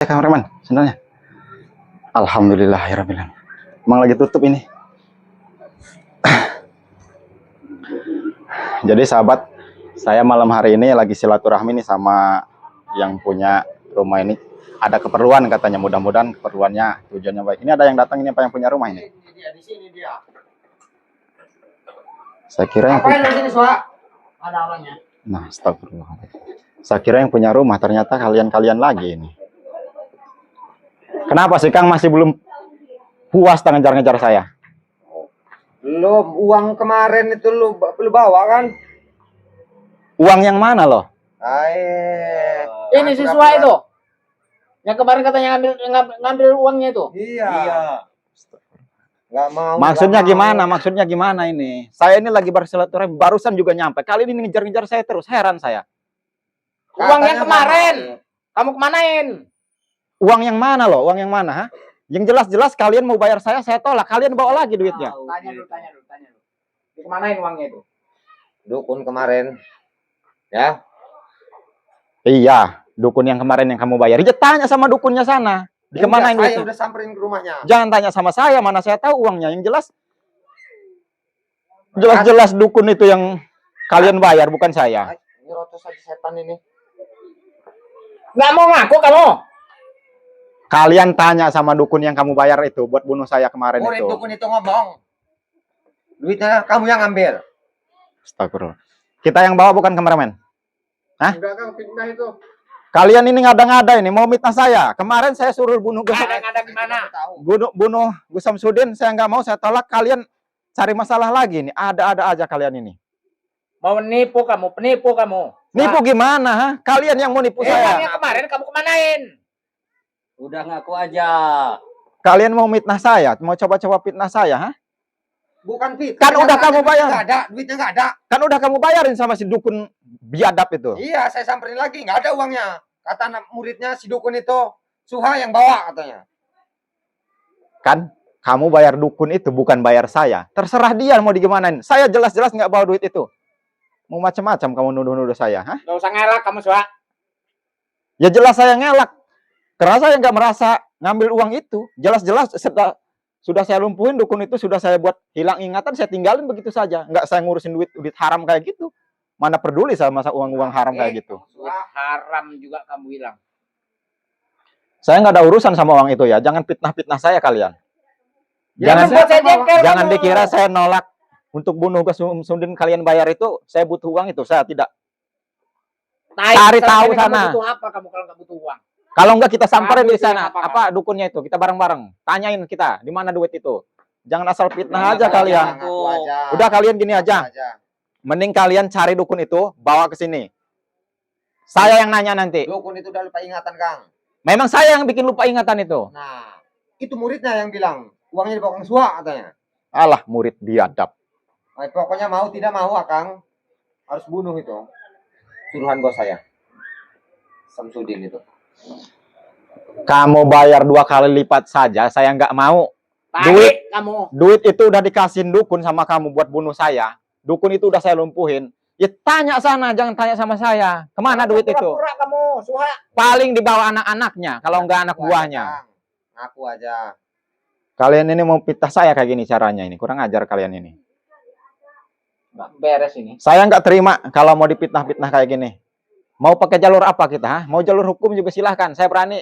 Kameraman, sebenarnya. Alhamdulillahirrahmanirrahim. Emang lagi tutup ini. Jadi sahabat, saya malam hari ini lagi silaturahmi nih sama yang punya rumah ini. Ada keperluan katanya, mudah-mudahan keperluannya tujuannya baik. Ini ada yang datang ini apa yang punya rumah ini? Di sini dia. Saya kira yang Ngapain di sini, Suha? Ada orangnya. Nah, astagfirullah. Saya kira yang punya rumah, ternyata kalian-kalian lagi ini. Kenapa sih Kang masih belum puas ngejar-ngejar saya? Lu uang kemarin itu lu bawa kan? Uang yang mana loh? Ini si Suha itu. Yang kemarin katanya ngambil uangnya itu. Iya. Nggak mau. Maksudnya nggak mau. gimana? Maksudnya gimana ini? Saya ini lagi bersilaturahmi, barusan juga nyampe. Kali ini ngejar-ngejar saya terus, heran saya. Uang yang kemarin. Kamu kemanain? Uang yang mana loh? Uang yang mana? Ha? Yang jelas-jelas kalian mau bayar saya tolak. Kalian bawa lagi duitnya. Tanya dulu. Kemanain uangnya itu? Dukun kemarin. Ya. Iya, dukun yang kemarin yang kamu bayar. Ya tanya sama dukunnya sana. Dikemanain Saya duitnya? udah samperin ke rumahnya. Jangan tanya sama saya, mana saya tahu uangnya. Yang jelas dukun itu yang kalian bayar, bukan saya. Ini rotos aja setan ini. Nggak mau ngaku kamu? Kalian tanya sama dukun yang kamu bayar itu buat bunuh saya kemarin Murid itu. dukun itu ngomong. Duitnya kamu yang ambil. Astagfirullah. Kita yang bawa bukan kameramen. Hah? Enggak, Kang, fitnah itu. Kalian ini ngada-ngada ini mau mitnah saya. Kemarin saya suruh bunuh Ada gimana? bunuh Gus Samsudin, saya nggak mau, saya tolak. Kalian cari masalah lagi nih. Ada-ada aja kalian ini. Mau penipu kamu. Nipu gimana? Ha? Kalian yang mau nipu saya. Yang kemarin kamu kemanain? Udah ngaku aja. Kalian mau mitnah saya, mau coba-coba fitnah saya, ha? Bukan fit. Kan udah kamu bayar. Nggak ada, duitnya nggak ada. Kan udah kamu bayarin sama si dukun biadab itu. Iya, saya samperin lagi, nggak ada uangnya. Kata anak muridnya si dukun itu, Suha yang bawa katanya. Kan kamu bayar dukun itu bukan bayar saya. Terserah dia mau digimanain. Saya jelas-jelas nggak bawa duit itu. Mau macam-macam kamu nuduh-nuduh saya, ha? Nggak usah ngelak kamu, Suha. Ya jelas saya ngelak. Karena saya nggak merasa ngambil uang itu. Jelas-jelas sudah saya lumpuhin dukun itu, sudah saya buat hilang ingatan, saya tinggalin begitu saja. Nggak saya ngurusin duit haram kayak gitu. Mana peduli sama uang-uang haram kayak gitu. Duit haram juga kamu bilang. Saya nggak ada urusan sama uang itu ya. Jangan fitnah-fitnah saya kalian. Jangan buat saya jengkel. Jangan kamu. dikira saya nolak untuk bunuh Gus Samsudin kalian bayar itu. Saya butuh uang itu. Saya tidak. Cari tahu sana. Kamu butuh apa kamu kalau nggak butuh uang? Kalau enggak kita samperin di Kamu sana. apa, Apa dukunnya itu? Kita bareng-bareng. Tanyain kita di mana duit itu. Jangan asal fitnah aja kalian. Ngaku aja. Udah kalian gini aja. Ngaku aja. Mending kalian cari dukun itu, bawa ke sini. Saya yang nanya nanti. Dukun itu udah lupa ingatan, Kang. Memang saya yang bikin lupa ingatan itu. Nah, itu muridnya yang bilang, uangnya dibawa Kang Suha katanya. Alah, murid biadab. Nah, pokoknya mau tidak mau, Kang, harus bunuh itu. Suruhan bos saya. Samsudin itu. Kamu bayar 2 kali lipat saja, saya nggak mau. Tarik kamu. Duit itu udah dikasihin dukun sama kamu buat bunuh saya. Dukun itu udah saya lumpuhin. Ya tanya sana, jangan tanya sama saya. Kemana duit itu? Pura-pura kamu, Suha. Paling dibawa anak-anaknya, kalau nggak anak buahnya. Ngaku aja. Kalian ini mau fitnah saya kayak gini caranya ini. Kurang ajar kalian ini. Nggak beres ini. Saya nggak terima kalau mau dipitnah-pitnah kayak gini. Mau pakai jalur apa kita? Ha? Mau jalur hukum juga silahkan. Saya berani.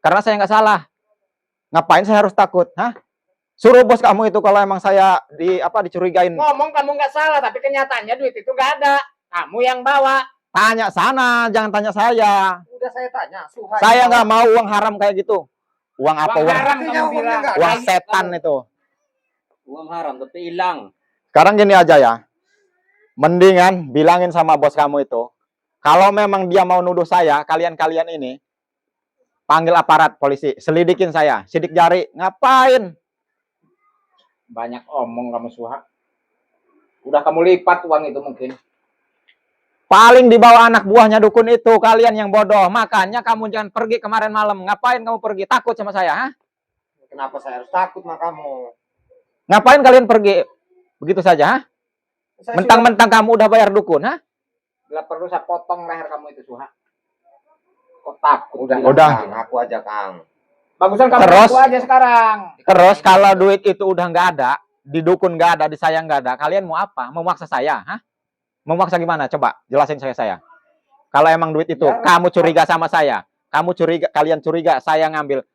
Karena saya nggak salah. Ngapain saya harus takut? Hah? Suruh bos kamu itu kalau emang saya dicurigain. Ngomong kamu nggak salah, tapi kenyataannya duit itu nggak ada. Kamu yang bawa. Tanya sana, jangan tanya saya. Udah saya tanya, Suha. Saya nggak mau uang haram kayak gitu. Uang apa? Uang Uang, haram kamu bilang. uang setan itu. Uang haram tapi hilang. Sekarang gini aja ya. Mendingan bilangin sama bos kamu itu. Kalau memang dia mau nuduh saya, kalian-kalian ini, panggil aparat polisi, selidikin saya, sidik jari. Ngapain? Banyak omong kamu, Suha. Udah kamu lipat uang itu mungkin. Paling dibawa anak buahnya dukun itu, kalian yang bodoh. Makanya kamu jangan pergi kemarin malam. Ngapain kamu pergi? Takut sama saya, ha? Kenapa saya harus takut sama kamu? Ngapain kalian pergi? Begitu saja, ha? Saya Mentang-mentang kamu udah bayar dukun, ha? Bila perlu saya potong leher kamu itu, Suha. Kok takut? Udah. Kang, aku aja Kang. Bagusan kamu Terus? ngaku aja sekarang. Terus kalau duit itu udah nggak ada, di dukun nggak ada, di saya nggak ada, kalian mau apa? Mau maksa saya? Hah? Mau maksa gimana? Coba jelasin saya. Kalau emang duit itu, Ya, kamu curiga sama saya, kalian curiga saya ngambil,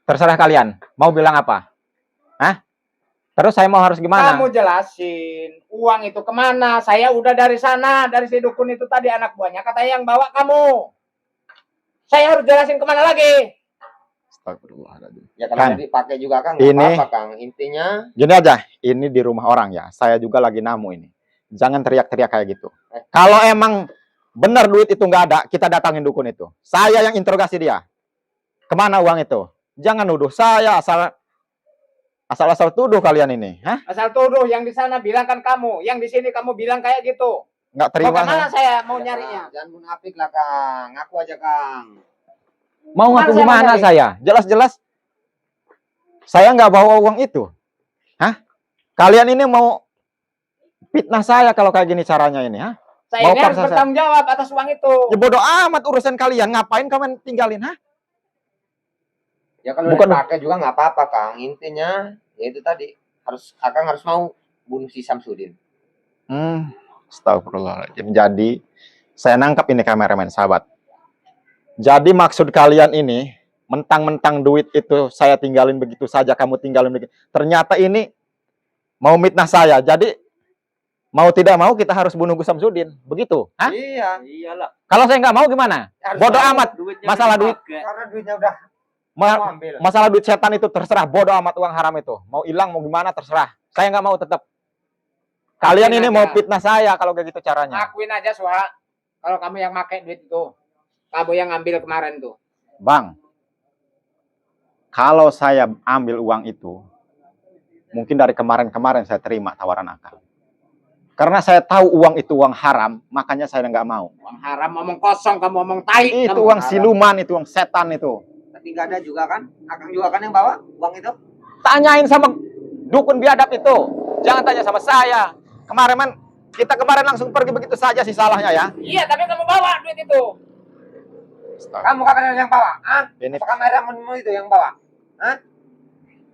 terserah kalian. Mau bilang apa? Hah? Terus saya mau harus gimana? Kamu jelasin uang itu kemana? Saya udah dari sana, dari si dukun itu tadi anak buahnya katanya yang bawa kamu. Saya harus jelasin kemana lagi? Astagfirullahaladzim. Ya kalau Kang, mau dipakai juga Kang, nggak ini- apa-apa Kang. Intinya Gini aja, ini di rumah orang ya. Saya juga lagi namu ini. Jangan teriak-teriak kayak gitu. Kalau emang benar duit itu nggak ada, kita datangin dukun itu. Saya yang interogasi dia. Kemana uang itu? Jangan nuduh saya asal tuduh kalian ini. Hah? Asal tuduh, yang di sana bilang kan kamu, yang di sini kamu bilang kayak gitu. Nggak terima. Bagaimana saya mau ya, nyarinya? Kang, jangan munafik lah Kang. Ngaku aja Kang. Mau ngaku Mana saya gimana mau nyari? saya? Jelas-jelas saya nggak bawa uang itu. Hah? Kalian ini mau fitnah saya kalau kayak gini caranya ini, hah? Saya Mau ini harus paksa saya? bertanggung jawab atas uang itu. Ya bodoh amat urusan kalian. Ngapain kalian tinggalin, hah? Ya kalau Bukan- dipakai juga nggak apa-apa Kang. Intinya ya itu tadi Akang harus mau bunuh si Samsudin. Astagfirullahaladzim. Jadi, saya nangkap ini kameramen, sahabat. Jadi maksud kalian ini, mentang-mentang duit itu saya tinggalin begitu saja, kamu tinggalin begitu. Ternyata ini mau mitnah saya. Jadi, mau tidak mau kita harus bunuh Gus Samsudin. Begitu. Hah? Iya. Iyalah. Kalau saya nggak mau gimana? Harus Bodoh mau. amat. Masalah duit. Karena duitnya udah Ma- mau ambil. masalah duit setan itu terserah. Bodoh amat uang haram itu. Mau hilang, mau gimana, terserah. Saya nggak mau tetap. Kalian ini mau fitnah saya kalau kayak gitu caranya. Akuin aja Suha. Kalau kamu yang pakai duit itu. Kamu yang ngambil kemarin tuh. Bang, kalau saya ambil uang itu, mungkin dari kemarin-kemarin saya terima tawaran akang. Karena saya tahu uang itu uang haram, makanya saya nggak mau. Uang haram ngomong kosong, kamu ngomong tai. Itu kamu. uang siluman, itu uang setan itu. Tapi nggak ada juga kan? Akang juga kan yang bawa uang itu? Tanyain sama dukun biadab itu. Jangan tanya sama saya. Kita kemarin langsung pergi begitu saja sih salahnya ya. Iya, tapi kamu bawa duit itu. Kamu kakak yang bawa? Hah? Ini Apa kameramu itu yang bawa? Hah?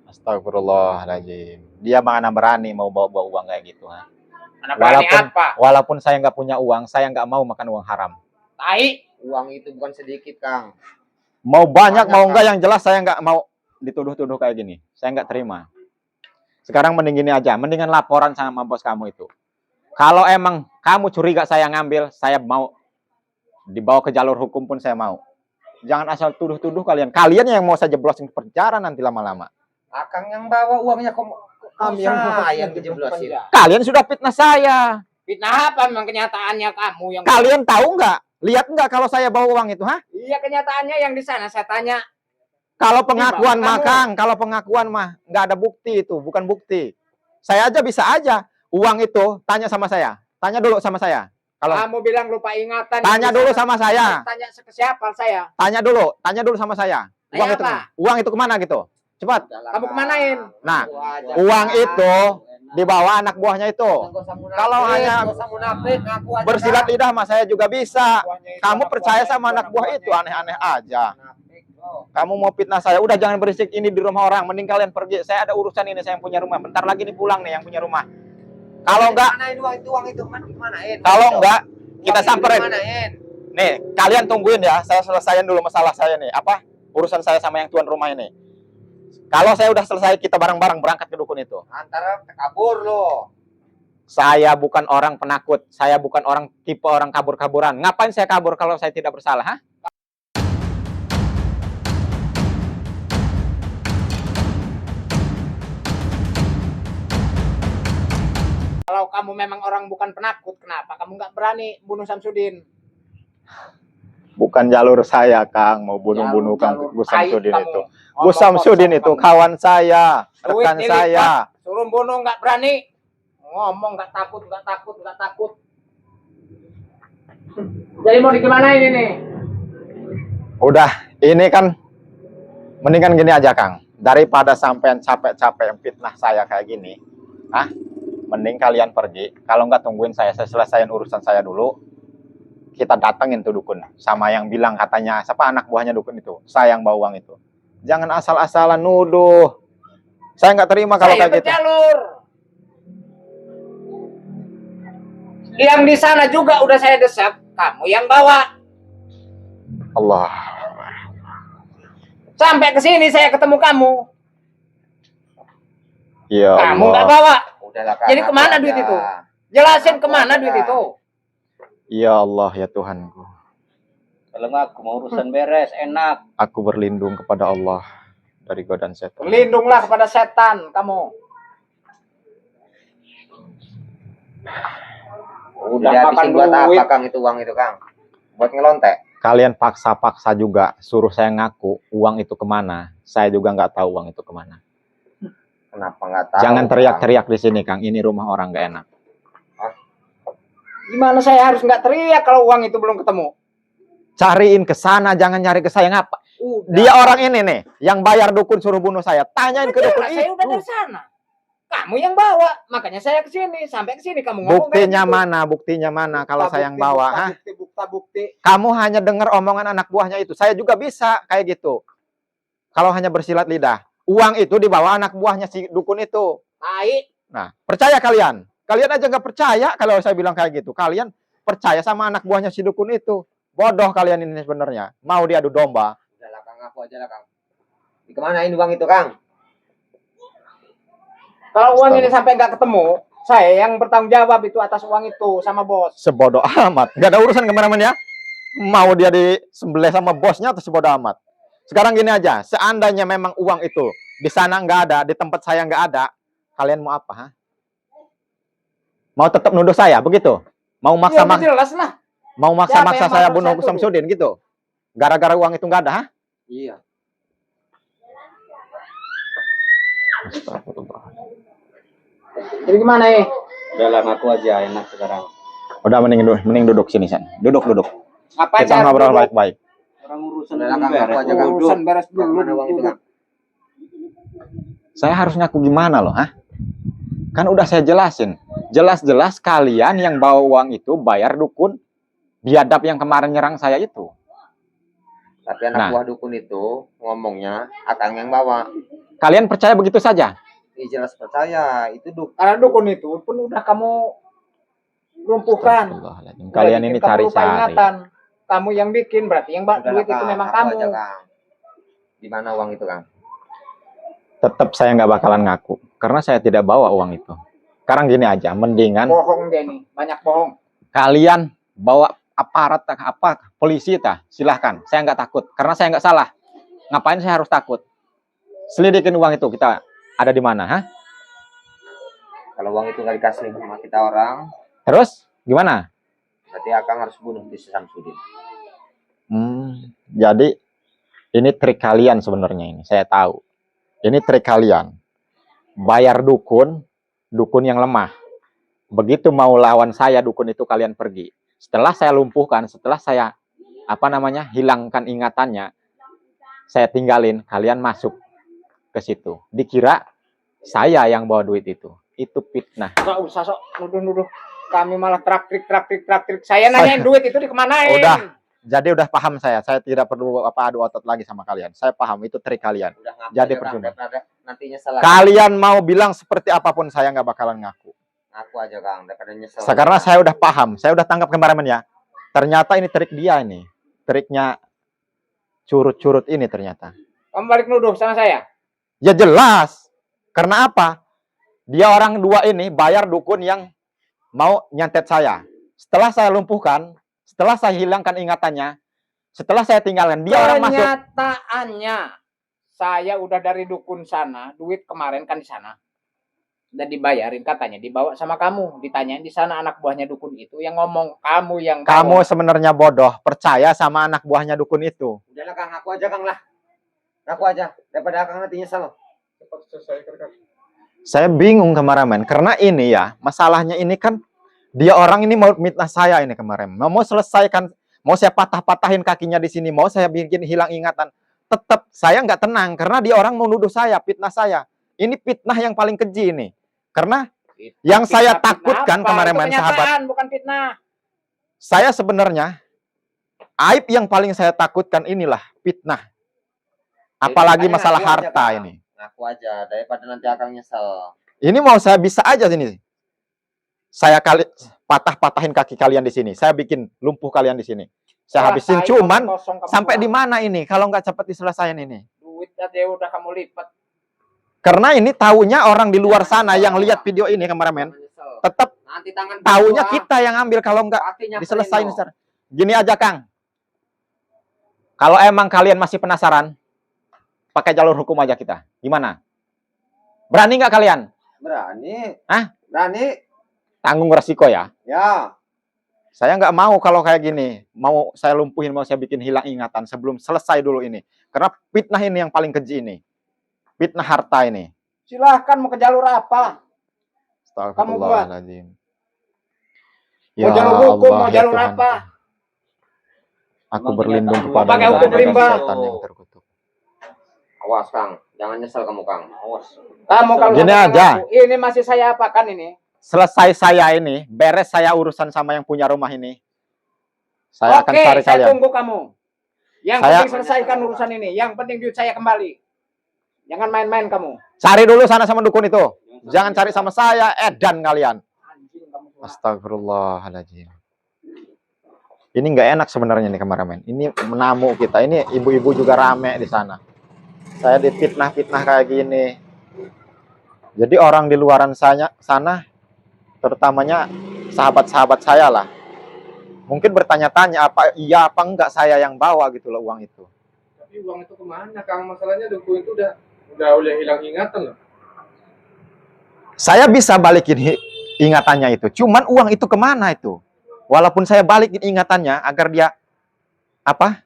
Astagfirullahaladzim. Dia mana berani mau bawa uang kayak gitu. Ha? Anak berani apa? Walaupun saya nggak punya uang, saya nggak mau makan uang haram. Tai. Uang itu bukan sedikit, Kang. Mau banyak, Banyak, mau Kang. enggak, yang jelas saya nggak mau dituduh-tuduh kayak gini. Saya nggak terima. Sekarang mending gini aja, mendingan laporan sama bos kamu itu. Kalau emang kamu curiga saya ngambil, saya mau dibawa ke jalur hukum pun saya mau. Jangan asal tuduh-tuduh kalian. Kalian yang mau saya jeblosin ke penjara nanti lama-lama. Akang yang bawa uangnya kami yang kejeblosin. Kalian sudah fitnah saya. Fitnah apa memang kenyataannya kamu yang Kalian tahu nggak? Lihat nggak kalau saya bawa uang itu, hah? Iya, kenyataannya yang di sana saya tanya. Kalau pengakuan Kamu- mah, Kang, kalau pengakuan mah nggak ada bukti itu, bukan bukti. Saya aja bisa aja uang itu tanya sama saya. Tanya dulu sama saya. Kalau Kamu bilang lupa ingatan. tanya yang di dulu sana. sama saya. Tanya ke siapa saya? Tanya dulu sama saya. Uang Tanya itu apa? kemana? Uang itu kemana gitu? Cepat. Kamu kemanain? Nah, uang itu dibawa anak buahnya itu. Kalau hanya bersilat lidah mah saya juga bisa. Kamu percaya sama anak buah itu, aneh-aneh aja. Kamu mau fitnah saya, udah jangan berisik ini di rumah orang. Mending kalian pergi. Saya ada urusan ini, saya yang punya rumah. Bentar lagi nih pulang nih yang punya rumah. Kalau enggak, kalau enggak kita samperin. Nih, kalian tungguin ya. Saya selesaiin dulu masalah saya nih. Apa? Urusan saya sama yang tuan rumah ini. Kalau saya udah selesai, kita bareng-bareng berangkat ke dukun itu. Antara kabur lo. Saya bukan orang penakut. Saya bukan orang tipe orang kabur-kaburan. Ngapain saya kabur kalau saya tidak bersalah? Hah? Kalau kamu memang orang bukan penakut, kenapa kamu nggak berani bunuh Samsudin? Bukan jalur saya, Kang. Mau bunuh-bunuh Kang Jalur Gus tai Samsudin kamu. itu. Ngomong Gus Samsudin kosong itu kamu. kawan saya, Duit rekan dilipat. saya. Suruh bunuh nggak berani. Ngomong nggak takut. Jadi mau dikemanain ini? Udah, ini kan mendingan gini aja, Kang. Daripada sampean capek-capek fitnah saya kayak gini, mending kalian pergi. Kalau nggak tungguin saya selesaiin urusan saya dulu. kita datengin tuh dukun sama yang bilang katanya siapa anak buahnya dukun itu, saya yang bawa uang itu. Jangan asal-asalan nuduh. Saya nggak terima kalau Saya kayak gitu. berjalur. Yang di sana juga udah saya desak, kamu yang bawa. Allah. Sampai ke sini saya ketemu kamu. Ya Kamu Allah. nggak bawa. Udahlah Kang. Jadi ngaku kemana aja. duit itu? Jelasin Ngaku kemana aja, duit Kang. itu. Ya Allah ya Tuhanku. Kalau ngaku mau urusan beres, enak. Aku berlindung kepada Allah dari godaan setan. Berlindunglah kepada setan kamu. Udah Jadi makan habisin buat duit. apa Kang itu uang itu Kang? Buat ngelontek? Kalian paksa-paksa juga suruh saya ngaku uang itu kemana. Saya juga nggak tahu uang itu kemana. Kenapa nggak tahu? Jangan Kang? teriak-teriak di sini Kang. Ini rumah orang nggak enak. Gimana saya harus nggak teriak kalau uang itu belum ketemu? Cariin ke sana, jangan nyari ke saya ngapa. Udah. Dia orang ini nih yang bayar dukun suruh bunuh saya. Tanyain ke dukun Jelas, saya udah itu. dari sana. Kamu yang bawa, makanya saya ke sini. Sampai ke sini kamu ngomong Buktinya kayak gitu. mana? Buktinya mana kalau saya yang bawa? Hah? Bukti. Kamu hanya dengar omongan anak buahnya itu. Saya juga bisa kayak gitu. Kalau hanya bersilat lidah. Uang itu dibawa anak buahnya si dukun itu. Tai. Nah, percaya kalian? Kalian aja nggak percaya kalau saya bilang kayak gitu. Kalian percaya sama anak buahnya si dukun itu. Bodoh kalian ini sebenarnya. Mau diadu domba. Udahlah Kang, ngaku aja lah Kang. Dikemanain uang itu Kang? Kalau uang ini sampai nggak ketemu, saya yang bertanggung jawab itu atas uang itu sama bos. Sebodoh amat. Gak ada urusan kemana-mana ya. Mau dia disembelih sama bosnya atau sebodoh amat. Sekarang gini aja. Seandainya memang uang itu di sana nggak ada, di tempat saya nggak ada, kalian mau apa? Ha? Mau tetap nuduh saya begitu? Mau Ya, udah maksa-maksa jelas lah. mau Siapa maksa-maksa yang saya bakal bunuh saya tuduh? Samsudin gitu? Gara-gara uang itu nggak ada? Ha? Iya. Astagfirullah. Jadi gimana ya? Udahlah ngaku aja, enak sekarang. Udah mending duduk sini Sen. Duduk. Ngapain Kita saya harus ngobrol duduk? baik-baik. Orang urusan Udahlah, belum Kang, beres. ngaku aja, Kang. Urusan beres dulu. Kemana uang itu Kang? Saya harus ngaku gimana loh, ha? Kan udah saya jelasin. Jelas-jelas kalian yang bawa uang itu bayar dukun biadab yang kemarin nyerang saya itu. Tapi anak Nah. buah dukun itu ngomongnya Akang yang bawa. Kalian percaya begitu saja? Jelas percaya itu Karena dukun itu pun udah kamu lumpuhkan. Astagfirullahaladzim. Udah Kalian bikin ini kamu lupa cari-cari. ingatan. Kamu yang bikin, berarti yang Udahlah, duit itu Kang, memang ngaku kamu. aja, Kang. Di mana uang itu Kang? Tetap saya nggak bakalan ngaku. Karena saya tidak bawa uang itu. Sekarang gini aja, mendingan Bohong dia nih, banyak bohong. kalian bawa aparat apa polisi silahkan. Saya nggak takut karena saya nggak salah. Ngapain saya harus takut? Selidikin uang itu kita ada di mana, ha? Kalau uang itu nggak dikasih sama kita orang, Terus gimana? berarti Akang harus bunuh di Samsudin. Jadi ini trik kalian sebenarnya ini. Saya tahu. Ini trik kalian. Bayar dukun yang lemah. Begitu mau lawan saya dukun itu kalian pergi. Setelah saya lumpuhkan, setelah saya hilangkan ingatannya, saya tinggalin, kalian masuk ke situ. Dikira saya yang bawa duit itu. Itu fitnah. Gak usah sok nuduh-nuduh. Kami malah traktik. Saya nanyain duit itu dikemanain. Udah. Jadi udah paham saya. Saya tidak perlu adu otot lagi sama kalian. Saya paham itu trik kalian. Udah ngaku Jadi aja, Kang. percuma. Daripada nanti nyesel. Kalian mau bilang seperti apapun saya nggak bakalan ngaku. Ngaku aja Kang, daripada nyesel. Karena saya udah paham. Saya udah tangkap kemarin ya. Ternyata ini trik dia ini. Triknya curut-curut ini ternyata. Kamu balik nuduh sama saya. Ya jelas. Karena apa? Dia orang dua ini bayar dukun yang mau nyantet saya. Setelah saya lumpuhkan, setelah saya hilangkan ingatannya, setelah saya tinggalkan, dia orang masuk. Kenyataannya, saya udah dari dukun sana, duit kemarin kan di sana. Udah dibayarin katanya, dibawa sama kamu. Ditanyain di sana anak buahnya dukun itu yang ngomong kamu yang bawa. Kamu sebenarnya bodoh, percaya sama anak buahnya dukun itu. Udahlah Kang, ngaku aja Kang lah. Ngaku aja, daripada Akang nanti nyesel. Saya bingung kemarin, karena ini ya, masalahnya ini kan dia orang ini mau mitnah saya ini kemarin. Mau selesaikan, mau saya patah-patahin kakinya di sini, mau saya bikin hilang ingatan. Tetap saya nggak tenang karena dia orang mau nuduh saya, fitnah saya. Ini fitnah yang paling keji ini. Karena yang saya takutkan apa? kemarin Itu sahabat, kenyataan, bukan fitnah. saya sebenarnya Aib yang paling saya takutkan inilah fitnah. Apalagi Makanya masalah ngaku aja, harta Kang. ini. Ngaku aja daripada nanti Akang nyesel. Ini mau saya bisa aja sini. Saya patah-patahin kaki kalian di sini. Saya bikin lumpuh kalian di sini. Saya habisin. Rasain Cuman omong kosong kamu sampai di pulang. mana ini kalau nggak cepat diselesaikan ini? Duit aja udah kamu lipat. Karena ini taunya orang di luar sana yang lihat video ini kameramen, Jangan nyesel. tetap Nanti tangan taunya berdua, kita yang ambil kalau nggak pasti nyamperin diselesain. lo. Gini aja Kang. Kalau emang kalian masih penasaran, pakai jalur hukum aja kita. Gimana? Berani nggak kalian? Berani. Hah? Berani. Tanggung resiko ya. Ya. Saya nggak mau kalau kayak gini. Mau saya lumpuhin, mau saya bikin hilang ingatan sebelum selesai dulu ini. Karena fitnah ini yang paling keji ini. Fitnah harta ini. Silahkan mau ke jalur apa? Astagfirullahaladzim. Mau jalur hukum, mau ya jalur Tuhan. apa? Aku berlindung kepada Pakai hukum rimba. setan yang terkutuk. Awas Kang. Jangan nyesel kamu Kang. Awas. Kamu kalau Gini sampai aja. ngaku, ini masih saya apakan ini? Selesai saya ini, beres saya urusan sama yang punya rumah ini. Saya akan Oke, cari saya kalian. tunggu kamu. Yang Saya- penting selesaikan urusan ini. Yang penting duit saya kembali. Jangan main-main kamu. Cari dulu sana sama dukun itu. Jangan cari sama saya, edan kalian. Anjing kamu. Astagfirullahaladzim. Ini nggak enak sebenarnya nih kameramen. Ini menamu kita. Ini ibu-ibu juga rame di sana. Saya difitnah-fitnah kayak gini. Jadi orang di luaran sana, terutamanya sahabat-sahabat saya lah, mungkin bertanya-tanya apa iya apa enggak saya yang bawa gitu loh uang itu. Tapi uang itu kemana, Kang? Masalahnya dukun itu udah hilang ingatan loh. Saya bisa balikin ingatannya itu. Cuman uang itu kemana itu? Walaupun saya balikin ingatannya agar dia apa?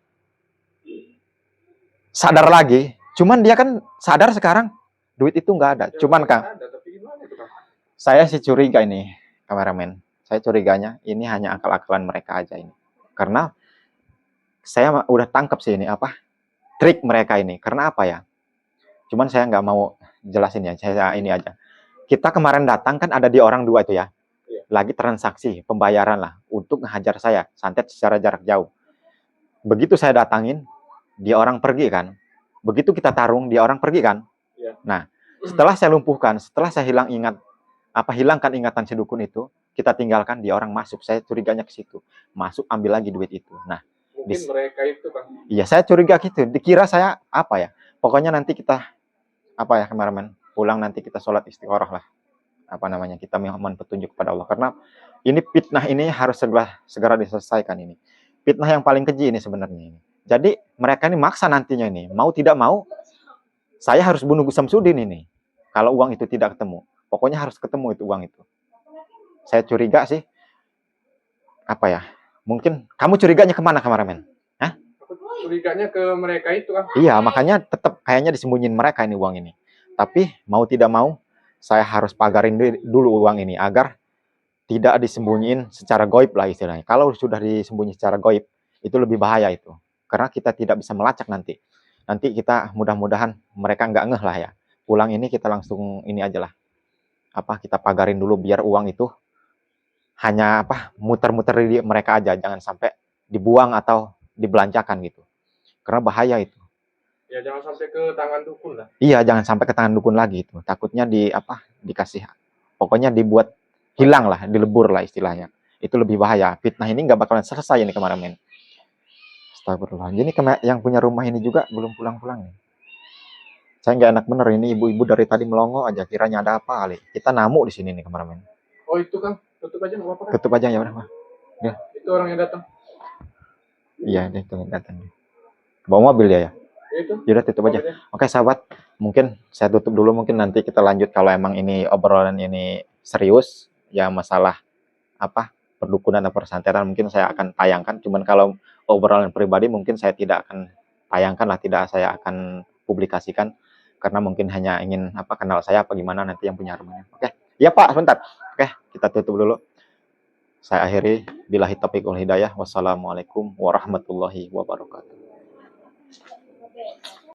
Sadar lagi. Cuman dia kan sadar sekarang duit itu nggak ada. Cuman Kang, Ada, tapi gimana itu, Kang? saya sih curiga ini kameramen. Saya curiganya ini hanya akal-akalan mereka aja ini. Karena saya udah tangkap sih ini apa? Trik mereka ini. Karena apa ya? Cuman saya nggak mau jelasin ya. Saya ini aja. Kita kemarin datang kan ada di orang dua itu ya. Iya. Lagi transaksi pembayaran lah untuk ngehajar saya santet secara jarak jauh. Begitu saya datangin, dia orang pergi kan. Begitu kita tarung, dia orang pergi kan. Iya. Nah, setelah saya lumpuhkan, setelah saya hilangkan ingatan si dukun itu, kita tinggalkan, dia orang masuk. Saya curiganya ke situ. Masuk ambil lagi duit itu. Nah, Mungkin mereka itu, Kang. iya saya curiga gitu. Dikira saya apa ya? Pokoknya nanti kita apa ya kameramen? Pulang nanti kita sholat istikharah lah. Apa namanya? Kita mohon petunjuk kepada Allah. Karena ini fitnah ini harus segera diselesaikan ini. Fitnah yang paling keji ini sebenarnya ini. Jadi mereka ini maksa nantinya ini. Mau tidak mau, saya harus bunuh Gus Samsudin ini. Kalau uang itu tidak ketemu. Pokoknya harus ketemu itu uang itu. Saya curiga sih. Apa ya? Mungkin kamu curiganya kemana kameramen? Aku curiganya ke mereka itu, Kang. Iya, makanya tetap kayaknya disembunyiin mereka ini uang ini. Tapi mau tidak mau, saya harus pagarin dulu uang ini agar tidak disembunyiin secara goib lah istilahnya. Kalau sudah disembunyi secara goib, itu lebih bahaya itu. Karena kita tidak bisa melacak nanti. Nanti kita mudah-mudahan mereka nggak ngeh lah ya. Pulang ini kita langsung ini aja lah. Apa kita pagarin dulu biar uang itu hanya apa muter-muter di mereka aja, jangan sampai dibuang atau dibelanjakan gitu. Karena bahaya itu. Ya jangan sampai ke tangan dukun lah. Iya, jangan sampai ke tangan dukun lagi itu. Takutnya dikasih, pokoknya dibuat hilang lah, dilebur lah istilahnya. Itu lebih bahaya. Fitnah ini nggak bakalan selesai ini kemarin. Astagfirullah. Jadi yang punya rumah ini juga belum pulang-pulang nih. Saya nggak enak bener ini ibu-ibu dari tadi melongo aja. Kiranya ada apa kali. Kita namu di sini nih kemarin. Oh itu, Kang. Tutup aja nggak apa-apa, Kang. Tutup aja ya udah. Itu orang yang datang. Iya, dia itu datang. Bawa mobil dia ya. Ya itu. Yaudah tutup aja. Oke sahabat, mungkin saya tutup dulu. Mungkin nanti kita lanjut kalau emang ini obrolan ini serius ya masalah apa perdukunan atau persantetan mungkin saya akan tayangkan. Cuman kalau obrolan pribadi mungkin saya tidak akan tayangkan lah, tidak saya akan publikasikan karena mungkin hanya ingin apa kenal saya apa gimana nanti yang punya rumahnya. Oke, ya Pak, sebentar. Oke, kita tutup dulu. Saya akhiri billahi taufiq wal hidayah. Wassalamualaikum warahmatullahi wabarakatuh.